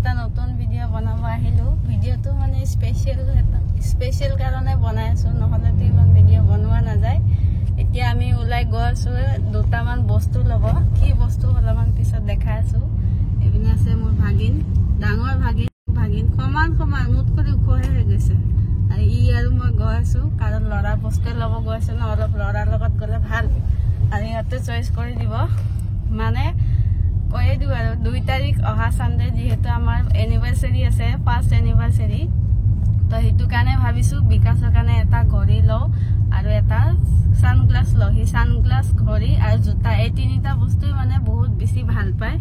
এটা নতুন ভিডিঅ' বনাব আহিলোঁ ভিডিঅ'টো মানে স্পেচিয়েল কাৰণে বনাই আছোঁ নহ'লেতো ইমান ভিডিঅ' বনোৱা নাযায় এতিয়া আমি ওলাই গৈ আছোঁ দুটামান বস্তু ল'ব কি বস্তু অলপমান পিছত দেখাই আছোঁ এইপিনে আছে মোৰ ভাগিন ডাঙৰ ভাগিন সমান মুঠ কৰি ওখহে হৈ গৈছে আৰু ই আৰু মই গৈ আছোঁ কাৰণ ল'ৰা বস্তু ল'ব গৈ আছোঁ ন অলপ ল'ৰাৰ লগত গ'লে ভাল আৰু ইহঁতে চইচ কৰি দিব মানে কৈয়ে দিওঁ আৰু 2 তাৰিখ অহা চানডে যিহেতু আমাৰ এনিভাৰ্চাৰী আছে ফাৰ্ষ্ট এনিভাৰ্চাৰী তো সেইটো কাৰণে ভাবিছোঁ বিকাশৰ কাৰণে এটা ঘড়ী লওঁ আৰু এটা সানগ্লাছ লওঁ সি সানগ্লাছ ঘড়ী আৰু জোতা এই তিনিটা বস্তুৱে মানে বহুত বেছি ভাল পায়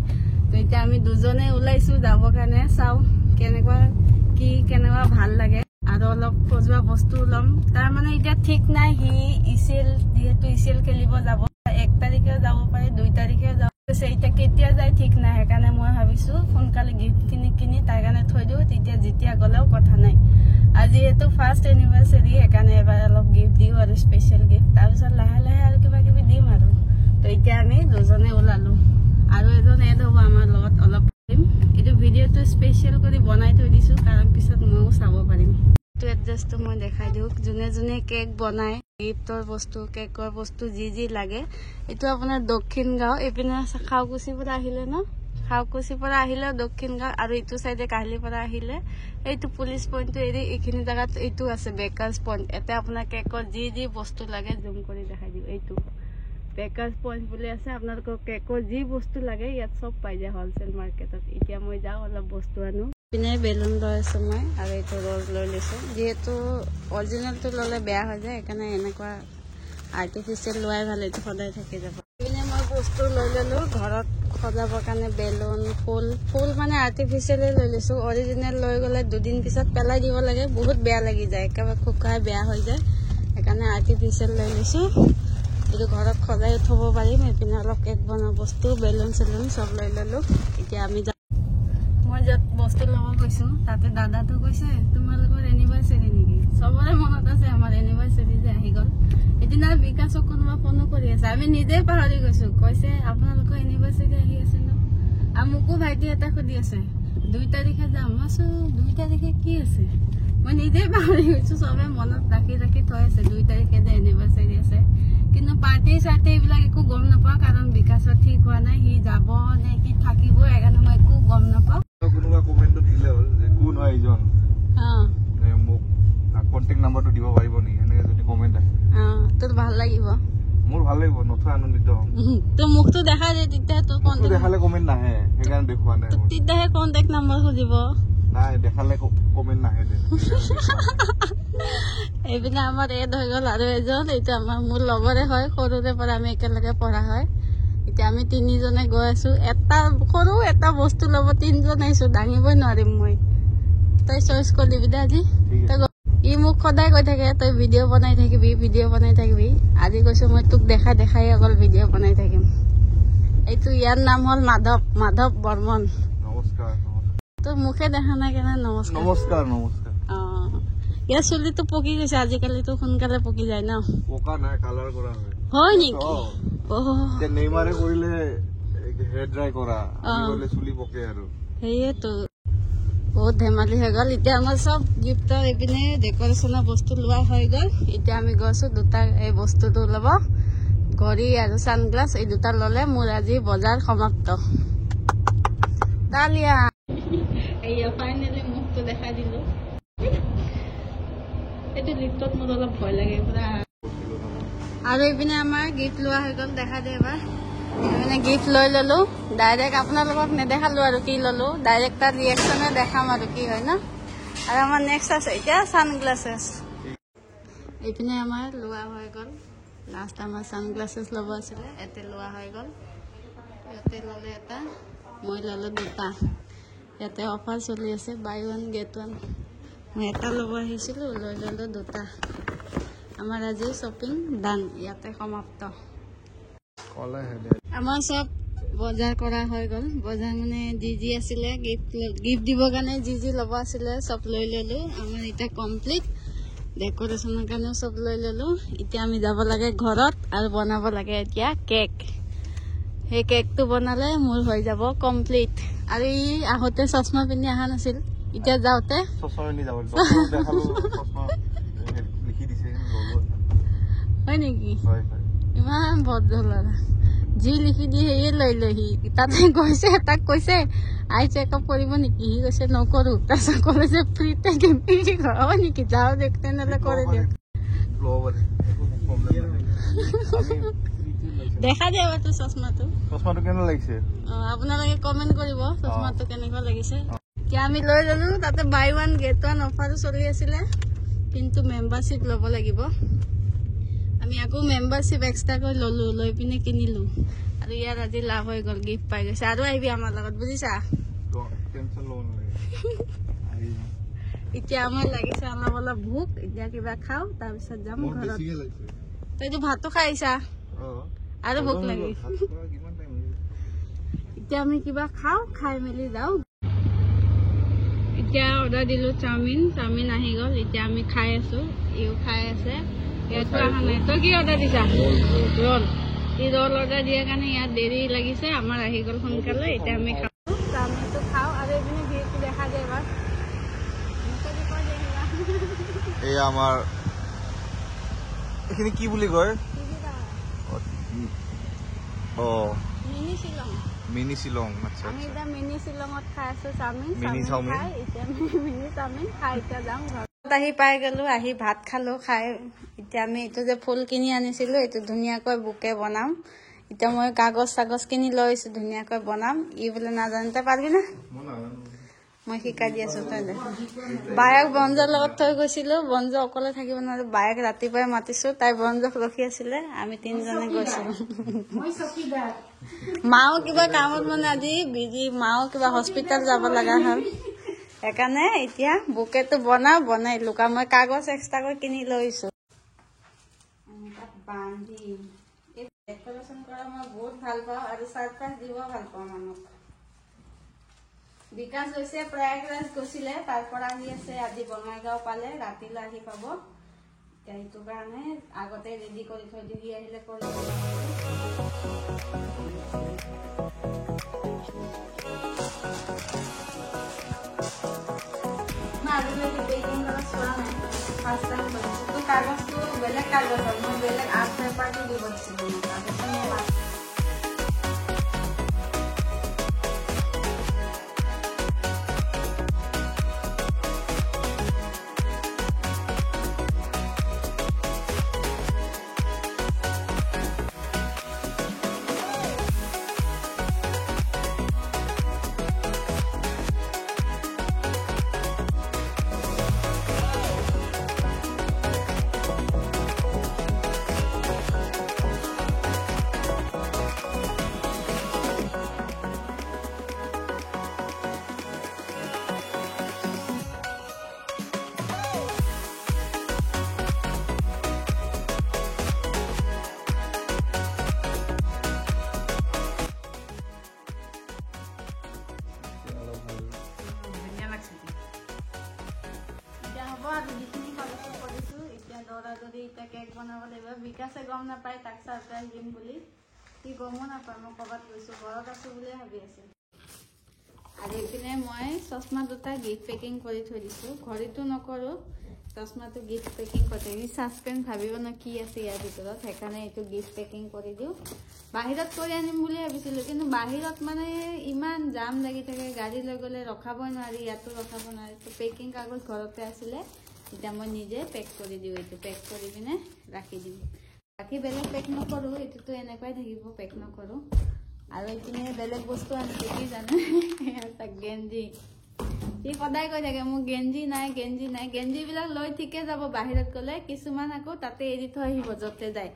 তো এতিয়া আমি দুজনে ওলাইছোঁ যাবৰ কাৰণে চাওঁ কেনেকুৱা ভাল লাগে আৰু অলপ সজোৱা বস্তু ল'ম তাৰ মানে এতিয়া ঠিক নাই সি যিহেতু ইচিএল খেলিব যাব 1 তাৰিখে যাব পাৰে 2 তাৰিখে যাব এতিয়া কেতিয়া যায় ঠিক নাই সেইকাৰণে মই ভাবিছোঁ সোনকালে গিফ্টখিনি কিনি তাৰ কাৰণে থৈ দিওঁ তেতিয়া যেতিয়া গ'লেও কথা নাই আজি এইটো ফাৰ্ষ্ট এনিভাৰ্চাৰী সেইকাৰণে এবাৰ অলপ গিফ্ট দিওঁ আৰু স্পেচিয়েল গিফ্ট তাৰপিছত লাহে লাহে আৰু কিবা কিবি দিম আৰু তো এতিয়া আমি দুজনে ওলালোঁ আৰু এজন এড হ'ব আমাৰ লগত অলপ দিম এইটো ভিডিঅ'টো স্পেচিয়েল কৰি বনাই থৈ দিছোঁ কাৰণ পিছত ময়ো চাব পাৰিম এইটো এড্ৰেছটো মই দেখাই দিওঁ যোনে কেক বনায় গিফ্টৰ বস্তু কেকৰ বস্তু যি লাগে এইটো আপোনাৰ দক্ষিণ গাঁও এইপিনে খাওকুচিৰ পৰা আহিলে ন খাওকুচিৰ পৰা আহিলে দক্ষিণ গাঁও আৰু এইটো চাইডে কাহিলীৰ পৰা আহিলে এইটো পুলিচ পইণ্টটো এৰি এইখিনি জেগাত এইটো আছে বেকাৰ্ছ পইণ্ট ইয়াতে আপোনাৰ কেকৰ যি বস্তু লাগে জুম কৰি দেখাই দিওঁ এইটো বেকাৰ্ছ পইণ্ট বুলি আছে আপোনালোকৰ কেকৰ যি বস্তু লাগে ইয়াত চব পাই যায় হ'লচেল মাৰ্কেটত এতিয়া মই যাওঁ অলপ বস্তু আনো পিনে বেলুন লৈ আছোঁ মই আৰু এইটো ৰ'ল লৈ লৈছোঁ যিহেতু অৰিজিনেলটো ল'লে বেয়া হৈ যায় সেইকাৰণে এনেকুৱা আৰ্টিফিচিয়েল লোৱাই ভাল এইটো সদায় থাকি যাব পিনে মই বস্তু লৈ ল'লোঁ ঘৰত সজাবৰ কাৰণে বেলুন ফুল মানে আৰ্টিফিচিয়েলে লৈ লৈছোঁ অৰিজিনেল লৈ গ'লে 2 দিন পিছত পেলাই দিব লাগে বহুত বেয়া লাগি যায় একেবাৰে শুকাই বেয়া হৈ যায় সেইকাৰণে আৰ্টিফিচিয়েল লৈ লৈছোঁ এইটো ঘৰত সজাই থ'ব পাৰিম এইপিনে অলপ কেক বনোৱা বস্তু বেলুন চেলুন চব লৈ ল'লোঁ এতিয়া আমি মই য'ত বস্তু ল'ব গৈছোঁ তাতে দাদাটো কৈছে তোমালোকৰ এনিভাৰ্চাৰী নেকি চবৰে মনত আছে আমাৰ এনিভাৰ্চাৰী যে আহি গ'ল এদিনা বিকাশক কোনোবা ফোনো কৰি আছে আমি নিজে পাহৰি গৈছোঁ কৈছে আপোনালোকৰ এনিভাৰ্চাৰী আহি আছে ন আৰু মোকো ভাইটি এটা সুধি আছে 2 তাৰিখে যাম মই কৈছোঁ 2 তাৰিখে কি আছে মই নিজে পাহৰি গৈছোঁ চবে মনত ৰাখি থৈ আছে 2 তাৰিখে যে এনিভাৰ্চাৰী আছে কিন্তু পাৰ্টি চাৰ্টি এইবিলাক একো গম নাপাওঁ কাৰণ বিকাশৰ ঠিক হোৱা নাই সি যাব নে কি থাকিব সেইকাৰণে মই একো গম নাপাওঁ কোনোবা কমেন্টত দিলে হ'ল যে কোন হয় এইজন মোক কন্টেক্ট নাম্বাৰটো দিব পাৰিব নেকি এনেকৈ যদি কমেণ্ট আহে তোৰ ভাল লাগিব মোৰ ভাল লাগিব নথৈ আনন্দিত হ'ম তোৰ মুখটো দেখা যায় তেতিয়া তোৰ কণ্টেক্ট দেখালে কমেণ্ট নাহে সেইকাৰণে দেখুওৱা নাই তেতিয়াহে কণ্টেক্ট নাম্বাৰ খুজিব নাই দেখালে কমেণ্ট নাহে দে এইপিনে আমাৰ এড হৈ গ'ল আৰু এজন এইটো আমাৰ মোৰ লগৰে হয় সৰুৰে পৰা আমি একেলগে পঢ়া হয় এতিয়া আমি 3 জনে গৈ আছোঁ এটা বস্তু ল'ব 3 জন আহিছোঁ দাঙিবই নোৱাৰিম মই তই চইচ কৰিবি দে আজি ই মোক সদায় কৈ থাকে তই ভিডিঅ' বনাই থাকিবি আজি কৈছোঁ মই তোক দেখাই অকল ভিডিঅ' বনাই থাকিম এইটো ইয়াৰ নাম হ'ল মাধৱ বৰ্মন নমস্কাৰ তোৰ মুখে দেখা নাই কেনে নমস্কাৰ ইয়াৰ চুলিটো পকি গৈছে আজিকালিতো সোনকালে পকি যায় ন পকা নাই কালাৰ কৰা হয় নেকি নেইমাৰে কৰিলে হেয়াৰ ড্ৰাই কৰা কৰিলে চুলি পকে আৰু সেয়েতো বহুত ধেমালি হৈ গ'ল এতিয়া আমাৰ চব গিফ্টৰ এইপিনে ডেকৰেশ্যনৰ বস্তু লোৱা হৈ গ'ল এতিয়া আমি গৈছোঁ দুটা এই বস্তুটো ল'ব ঘড়ী আৰু সানগ্লাছ এই দুটা ল'লে মোৰ আজি বজাৰ সমাপ্ত তালিয়া এইয়া ফাইনেলি মুখটো দেখাই দিলোঁ এইটো লিফ্টত মোৰ অলপ ভয় লাগে পুৰা আৰু এইপিনে আমাৰ গিফ্ট লোৱা হৈ গ'ল দেখা দে এবাৰ এইপিনে গিফ্ট লৈ ল'লোঁ ডাইৰেক্ট আপোনালোকক নেদেখালোঁ আৰু কি ল'লোঁ ডাইৰেক্ট তাৰ ৰিয়েকশ্যনে দেখাম আৰু কি হয় ন আৰু আমাৰ নেক্সট আছে এতিয়া ছানগ্লাছেছ এইপিনে আমাৰ লোৱা হৈ গ'ল লাষ্ট আমাৰ ছানগ্লাছেছ ল'ব আছিলে ইয়াতে লোৱা হৈ গ'ল ইয়াতে ল'লে এটা মই ল'লোঁ 2টা ইয়াতে অফাৰ চলি আছে বাই 1 get 1 মই এটা ল'ব আহিছিলোঁ লৈ ল'লোঁ 2টা আমাৰ আজি শ্বপিং ডান ইয়াতে সমাপ্ত আমাৰ চব বজাৰ কৰা হৈ গ'ল বজাৰ মানে যি আছিলে গিফ্ট দিবৰ কাৰণে যি ল'ব আছিলে চব লৈ ল'লোঁ আমাৰ এতিয়া কমপ্লিট ডেকৰেশ্যনৰ কাৰণেও চব লৈ ল'লোঁ এতিয়া আমি যাব লাগে ঘৰত আৰু বনাব লাগে এতিয়া কেক সেই কেকটো বনালে মোৰ হৈ যাব কমপ্লিট আৰু ই আহোতে চশমা পিন্ধি অহা নাছিল এতিয়া যাওঁতে হয় নেকি ইমান ভদ্ৰ যি লিখি দিয়ে সেয়ে লৈ লহি তাতে গৈছে তাক কৈছে আই চেকআপ কৰিব নেকি সি কৈছে নকৰো তাৰপিছত ক'লে যে ফ্ৰীতে হয় নেকি যাওঁ দেখ তেনেহ'লে কৰে দিয়ক দেখা দিব তো চশমাটো কেনে লাগিছে আপোনালোকে কমেণ্ট কৰিব চশমাটো কেনেকুৱা লাগিছে এতিয়া আমি লৈ জানো তাতে বাই ওৱান গেট ওৱান অফাৰো চলি আছিলে কিন্তু মেম্বাৰশ্বিপ ল'ব লাগিব আমি আকৌ মেম্বাৰশ্বিপ এক্সট্ৰাকৈ ল'লো লৈ পিনে কিনিলো আৰু ইয়াত আজি লাভ হৈ গ'ল গিফ্ট পাই গৈছে আৰু আহিবি আমাৰ লগত বুজিছা এতিয়া আমাৰ লাগিছে অলপ অলপ ভোক এতিয়া কিবা খাওঁ তাৰপিছত যাম ঘৰত তইতো ভাতো খাই আহিছা আৰু ভোক লাগি এতিয়া আমি কিবা খাওঁ খাই মেলি যাওঁ এতিয়া অৰ্ডাৰ দিলো চাওমিন আহি গ'ল এতিয়া আমি খাই আছো ইও খাই আছে ইয়াতো অহা নাই তই কি অৰ্ডাৰ দিছা ৰোল এই ৰোল অৰ্ডাৰ দিয়াৰ কাৰণে ইয়াত দেৰি লাগিছে আমাৰ আহি গ'ল সোনকালে এতিয়া আমি খাওঁ চাওমিনটো খাওঁ আৰু এইপিনে ভিৰটো দেখা যায় এবাৰ এই আমাৰ এইখিনি কি বুলি কয় মিনি শ্বিলং আচ্ছা আমি এতিয়া মিনি শ্বিলঙত খাই আছো চাওমিন খাই এতিয়া মিনি চাওমিন খাই এতিয়া যাম ঘৰত আহি পাই গলো আহি ভাত খালো খাই এতিয়া আমি এইটো যে ফুল কিনি আনিছিলো এইটো ধুনীয়াকৈ বুকে বনাম এতিয়া মই কাগজ চাগজ কিনি লৈ আহিছো ধুনীয়াকৈ বনাম ই বোলে নাজানিতে পাৰবি না মই শিকাই দি আছো তই বায়েক বঞ্জৰ লগত থৈ গৈছিলো বঞ্জ অকলে থাকিব নোৱাৰো বায়েক ৰাতিপুৱাই মাতিছো তাই বঞ্জক ৰখি আছিলে আমি তিনিজনে গৈছিলো মাও কিবা কামত মানে আজি বিজি মাও কিবা হস্পিটেল যাব লগা হ'ল সেইকাৰণে এতিয়া বুকেটো বনাই লুকা মই কাগজ এক্সট্ৰাকৈ কিনি লৈছো বান্ধি এই ডেকৰেশ্যন কৰা মই বহুত ভাল পাওঁ আৰু ছাৰপ্ৰাইজ দিব ভাল পাওঁ মানুহক বিকাশ হৈছে প্ৰয়াগৰাজ গৈছিলে তাৰ পৰা আহি আছে আজি বঙাইগাঁও পালে ৰাতিলৈ আহি পাব এতিয়া এইটো কাৰণে আগতে ৰেডি কৰি থৈ দি আহিলে কৰি আজিলৈকে পেকিং কৰা চোৱা নাই ফাৰ্ষ্ট টাইম কৰিছোঁ কাগজটো বেলেগ কাগজ হয় মই বেলেগ আৰ্ট পেপাৰটো দিব দিছিলোঁ কেক বনাব লাগিব বিকাশে গম নাপায় তাক সাৰপ্ৰাইজ দিম বুলি কি গমো নাপায় মই ক'ৰবাত গৈছো ঘৰত আছো বুলিয়ে ভাবি আছে আৰু এইপিনে মই চশমা দুটা গিফ্ট পেকিং কৰি থৈ দিছো ঘড়ীটো নকৰো চশমাটো গিফ্ট পেকিং কৰি দিম সাসপেন্স ভাবিব ন কি আছে ইয়াৰ ভিতৰত সেইকাৰণে এইটো গিফ্ট পেকিং কৰি দিওঁ বাহিৰত কৰি আনিম বুলি ভাবিছিলো কিন্তু বাহিৰত মানে ইমান জাম লাগি থাকে গাড়ী লৈ গ'লে ৰখাবই নোৱাৰি ইয়াতো ৰখাব নোৱাৰি তো পেকিং কাগজ ঘৰতে আছিলে এতিয়া মই নিজে পেক কৰি দিওঁ এইটো পেক কৰি পিনে ৰাখি দিম বাকী বেলেগ পেক নকৰো এইটোতো এনেকুৱাই থাকিব পেক নকৰো আৰু এইপিনে বেলেগ বস্তু আনিছো কি জানে গেঞ্জি ই সদায় কৈ থাকে মোক গেঞ্জি নাই গেঞ্জিবিলাক লৈ ঠিকে যাব বাহিৰত গ'লে কিছুমান আকৌ তাতে এৰি থৈ আহিব য'তে যায়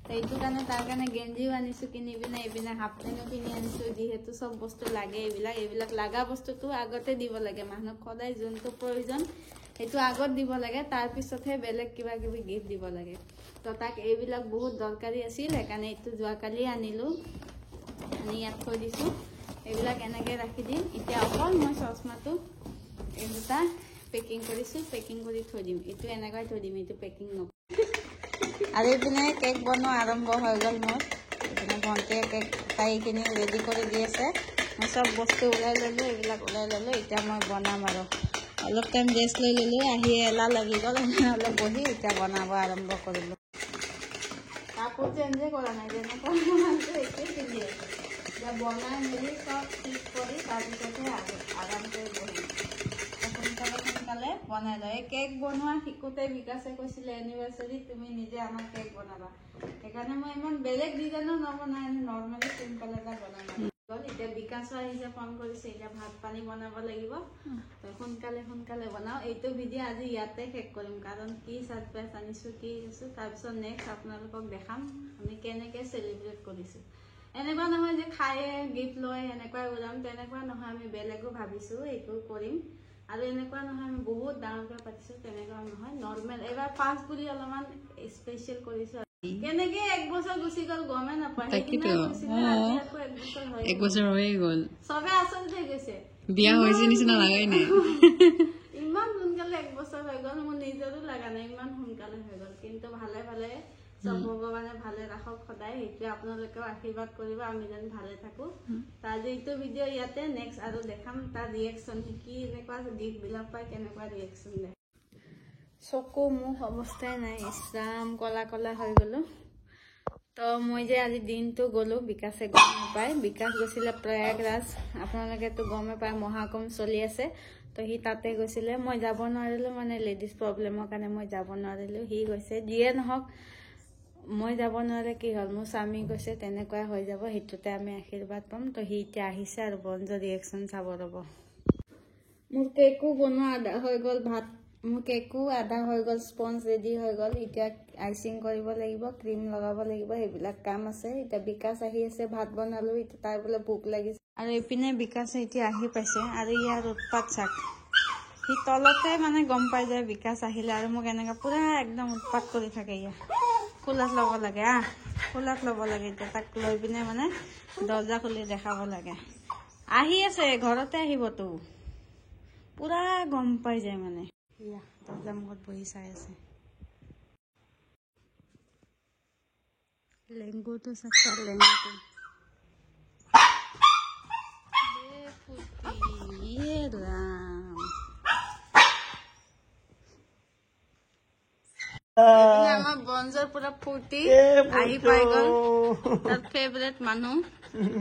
এইটো কাৰণে তাৰ কাৰণে গেঞ্জিও আনিছো কিনি পিনে এইপিনে হাফ পেণ্টো কিনি আনিছো যিহেতু চব বস্তু লাগে এইবিলাক লাগা বস্তুটো আগতে দিব লাগে মানুহক সদায় যোনটো প্ৰয়োজন সেইটো আগত দিব লাগে তাৰ পিছতহে বেলেগ কিবা কিবি গিফ্ট দিব লাগে তো তাক এইবিলাক বহুত দৰকাৰী আছিল সেইকাৰণে এইটো যোৱাকালি আনিলো আনি ইয়াত থৈ দিছো এইবিলাক এনেকৈ ৰাখি দিম এতিয়া অকল মই চশমাটো এই দুটা পেকিং কৰিছো পেকিং কৰি থৈ দিম এইটো এনেকৈ থৈ দিম এইটো পেকিং নকৰো আৰু এইপিনে কেক বনোৱা আৰম্ভ হৈ গ'ল মোৰ এইপিনে ভণ্টিয়ে কেক তাইখিনি ৰেডি কৰি দি আছে মই চব বস্তু ওলাই ল'লোঁ এইবিলাক ওলাই ল'লোঁ এতিয়া মই বনাম আৰু অলপ টাইম ৰেষ্ট লৈ ল'লোঁ আহি এলাহ লাগি গ'ল অলপ বহি এতিয়া বনাব আৰম্ভ কৰিলোঁ কাপোৰ চেঞ্জে কৰা নাই যেনেকুৱা একেই পিন্ধি আছে এতিয়া বনাই মেলি চব ঠিক কৰি তাৰপিছতহে আৰাম কৰি বহিম সোনকালে বনাই লওঁ এই কেক বনোৱা শিকোঁতে বিকাশে কৈছিলে এনিভাৰ্চাৰী তুমি নিজে আমাৰ কেক বনাবা সেইকাৰণে মই ইমান বেলেগ ডিজাইনো নবনাই নৰ্মেলি চিম্পল এটা বনাই গ'ল এতিয়া বিকাশো আহিছে ফোন কৰিছে এতিয়া ভাত পানী বনাব লাগিব সোনকালে বনাওঁ এইটো ভিডিঅ' আজি ইয়াতে শেষ কৰিম কাৰণ কি ছাৰপ্ৰাইজ আনিছোঁ কি কৈছোঁ তাৰপিছত নেক্সট আপোনালোকক দেখাম আমি কেনেকৈ চেলিব্ৰেট কৰিছোঁ এনেকুৱা নহয় যে খায়ে গিফ্ট লৈ এনেকুৱাই ওলাম তেনেকুৱা নহয় আমি বেলেগো ভাবিছোঁ এইটো কৰিম আৰু এনেকুৱা নহয় আমি বহুত ডাঙৰকৈ পাতিছোঁ তেনেকুৱা নহয় নৰ্মেল এবাৰ ফাৰ্ষ্ট বুলি অলপমান স্পেচিয়েল কৰিছোঁ কেনেকে এক বছৰ গুচি গ'ল গমে নাপায় এক বছৰ হৈয়ে গ'ল চবে আচলতে গৈছে বিয়া হৈছে নিচিনা লাগাই নাই ইমান সোনকালে এক বছৰ হৈ গ'ল মোৰ নিজৰো লগা নাই ইমান সোনকালে হৈ গ'ল কিন্তু ভালে ভালে চব ভগৱানে ভালে ৰাখক সদায় সেইটোৱে আপোনালোকেও আশীৰ্বাদ কৰিব আমি যেন ভালে থাকো তাৰ যে এইটো ভিডিঅ' ইয়াতে নেক্সট আৰু দেখাম তাৰ ৰিয়েকশ্যন কি এনেকুৱা গিফ্টবিলাক পায় কেনেকুৱা ৰিয়েকশ্যন দিয়ে চকু মুখ অৱস্থাই নাই ইছৰাম কলা কলা হৈ গ'লো তো মই যে আজি দিনটো গ'লো বিকাশে গম নাপায় বিকাশ গৈছিলে প্ৰয়াগৰাজ আপোনালোকেতো গমে পায় মহাকুম্ভ চলি আছে তো সি তাতে গৈছিলে মই যাব নোৱাৰিলোঁ মানে লেডিজ প্ৰব্লেমৰ কাৰণে মই যাব নোৱাৰিলোঁ সি গৈছে যিয়ে নহওক মই যাব নোৱাৰে কি হ'ল মোৰ স্বামী গৈছে তেনেকুৱাই হৈ যাব সেইটোতে আমি আশীৰ্বাদ পাম তো সি এতিয়া আহিছে আৰু বঞ্জৰ ৰিয়েকশ্যন চাব ৰ'ব মোৰ কেকো বনোৱা আধা হৈ গ'ল ভাত মোৰ কেকো আধা হৈ গ'ল স্পঞ্জ ৰেডি হৈ গ'ল এতিয়া আইচিং কৰিব লাগিব ক্ৰীম লগাব লাগিব সেইবিলাক কাম আছে এতিয়া বিকাশ আহি আছে ভাত বনালোঁ এতিয়া তাৰ বোলে ভোক লাগিছে আৰু এইপিনে বিকাশে এতিয়া আহি পাইছে আৰু ইয়াৰ উৎপাত চাক সি তলতে মানে গম পাই যায় বিকাশ আহিলে আৰু মোক এনেকৈ পূৰা একদম উৎপাত কৰি থাকে ইয়াৰ কোলাত ল'ব লাগে কোলাত ল'ব লাগে এতিয়া তাক লৈ পিনে মানে দৰ্জা খুলি দেখাব লাগে আহি আছে ঘৰতে আহিবতো পূৰা গম পাই যায় মানে দৰ্জা মুখত বহি চাই আছে লেংগুটো চাচা লেংগুটো আমাৰ বঞ্জৰ পুৰা ফূৰ্তি আহি পাই গ'ল তাৰ ফেভৰেট মানুহ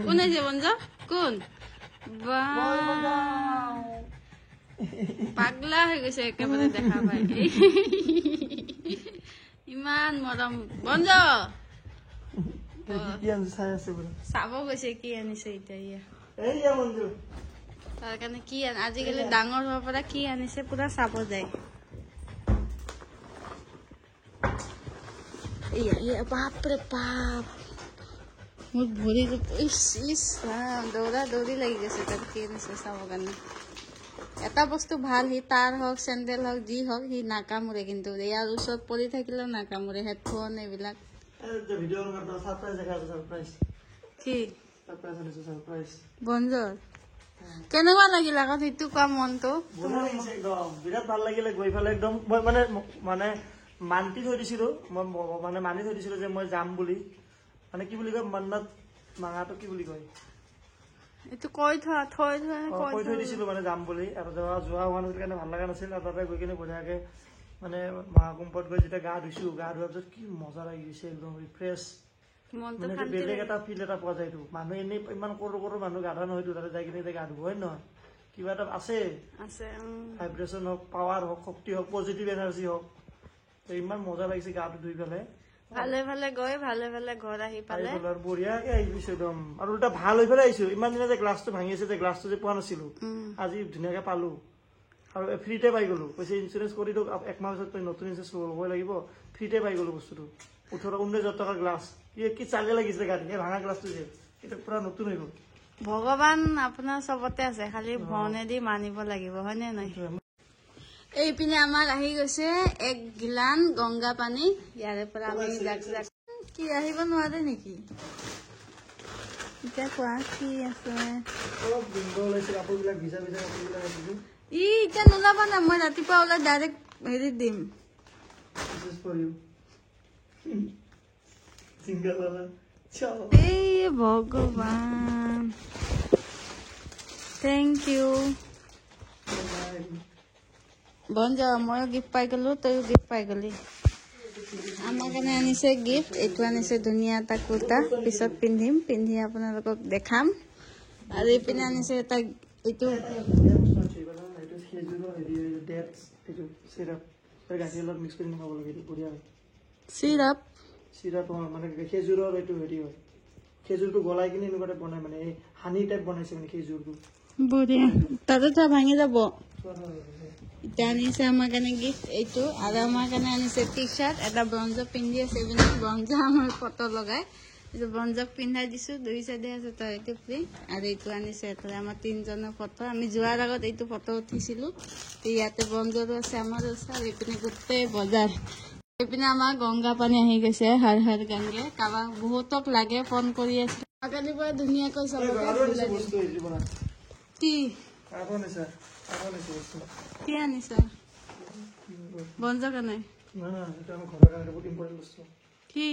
কোন আহিছে বঞ্জ কোন পাগলা হৈ গৈছে একেবাৰে দেখা পাই ইমান মৰম বঞ্জ চাব গৈছে কি আনিছে এতিয়া তাৰ কাৰণে কি আজিকালি ডাঙৰ হোৱাৰ পৰা কি আনিছে পুৰা চাব যায় বাপৰে বাপ মোৰ ভৰি দৌৰা দৌৰি লাগি গৈছে তাত কি আনিছে চাব কাৰণে এটা বস্তু ভাল সি তাৰ হওক চেণ্ডেল হওক যি হওক সি নাকামোৰে কিন্তু ইয়াৰ ওচৰত পৰি থাকিলেও নাকামোৰে হেডফোন এইবিলাক কি বঞ্জৰ কেনেকুৱা লাগিল আকৌ সেইটো কোৱা মনটো বিৰাট ভাল লাগিলে গৈ পেলাই একদম মই মানে মান্তি থৈ দিছিলো মই মানে মানি থৈ দিছিলো যে মই যাম বুলি মানে কি বুলি কয় মন্নত মাঙাটো কি বুলি কয় এইটো কৈ থৈ দিছিলো মানে যাম বুলি আৰু যোৱা হোৱা নাছিল কাৰণে ভাল লগা নাছিল আৰু তাতে গৈ কিনে বঢ়িয়াকে মানে মহাকুম্ভত গৈ যেতিয়া গা ধুইছো গা ধোৱাৰ পিছত কি মজা লাগি গৈছে একদম ৰিফ্ৰেছ মানে বেলেগ এটা ফিল এটা পোৱা যায় মানুহ এনেই ইমান সৰু সৰু মানুহ গা ধোৱা নহয়তো তাতে যাই কিনে গা ধুব হয় নহয় কিবা এটা আছে ভাইব্ৰেশ্যন হওক পাৱাৰ হওক শক্তি হওক পজিটিভ এনাৰ্জি হওক ইমান মজা লাগিছে গাটো ধুই পেলাই ভালে ভালে গৈ ভালে ভালে ঘৰ আহি পালে বঢ়িয়াকে আহি গৈছো একদম আৰু উল্টা ভাল হৈ পেলাই আহিছো ইমান দিনে যে গ্লাছটো ভাঙি আছে যে গ্লাছটো যে পোৱা নাছিলো আজি ধুনীয়াকে পালো আৰু ফ্ৰীতে পাই গলো কৈছে ইঞ্চুৰেঞ্চ কৰি দিয়ক একমাহ পিছত তই নতুন ইঞ্চুৰেঞ্চ ল'বই লাগিব ফ্ৰীতে পাই গলো বস্তুটো 18-19 টকাৰ গ্লাছ কি চাগে লাগিছে গাড়ী এই ভাঙা গ্লাছটো যে এটা পুৰা নতুন হৈ গল ভগৱান আপোনাৰ চবতে আছে খালি ভনেদি মানিব লাগিব হয় নে নহয় এইপিনে আমাৰ আহি গৈছে এক গিলান গংগা পানী ইয়াৰে পৰা আমি কি আহিব নোৱাৰে নেকি এতিয়া কোৱা কি আছে এতিয়া নোলাবা না মই ৰাতিপুৱা ওলাই ডাইৰেক্ট হেৰিত দিম এই ভগৱান থেংক ইউ বন্ধ ময়ো গিফ্ট পাই গলো তইও গিফ্ট পাই গলি আমাৰ কাৰণে আনিছে গিফ্ট এইটো আনিছে ধুনীয়া এটা কুৰ্তা পিছত পিন্ধিম পিন্ধি আপোনালোকক দেখাম আৰু এইপিনে আনিছে এটা এইটো চিৰাপ চিৰাপ মানে খেজুৰৰ এইটো হেৰি হয় খেজুৰটো গলাই কিনে এনেকুৱা বনাই মানে এই হানি টাইপ বনাইছে মানে খেজুৰটো বঢ়িয়া তাতে ভাঙি যাব এতিয়া আনিছে আমাৰ কাৰণে গিফ্ট এইটো আৰু আমাৰ কাৰণে আনিছে টি চাৰ্ট এটা ব্ৰঞ্জক পিন্ধি আছে এইপিনে ব্ৰঞ্জ আমাৰ ফটো লগাই এইটো ব্ৰঞ্জক পিন্ধাই দিছো দুই চাইডে আছে তই এইটো প্ৰিণ্ট আৰু এইটো আনিছে এটা আমাৰ তিনিজনৰ ফটো আমি যোৱাৰ আগত এইটো ফটো উঠিছিলো ইয়াতে ব্ৰঞ্জৰো আছে আমাৰো আছে আৰু এইপিনে গোটেই বজাৰ এইপিনে আমাৰ গংগা পানী আহি গৈছে হৰ হৰ গংগে কাৰোবাক বহুতক লাগে ফোন কৰি আছে কালিৰ পৰা ধুনীয়াকৈ কি কি আনিছা বঞ্জ কাৰণে কি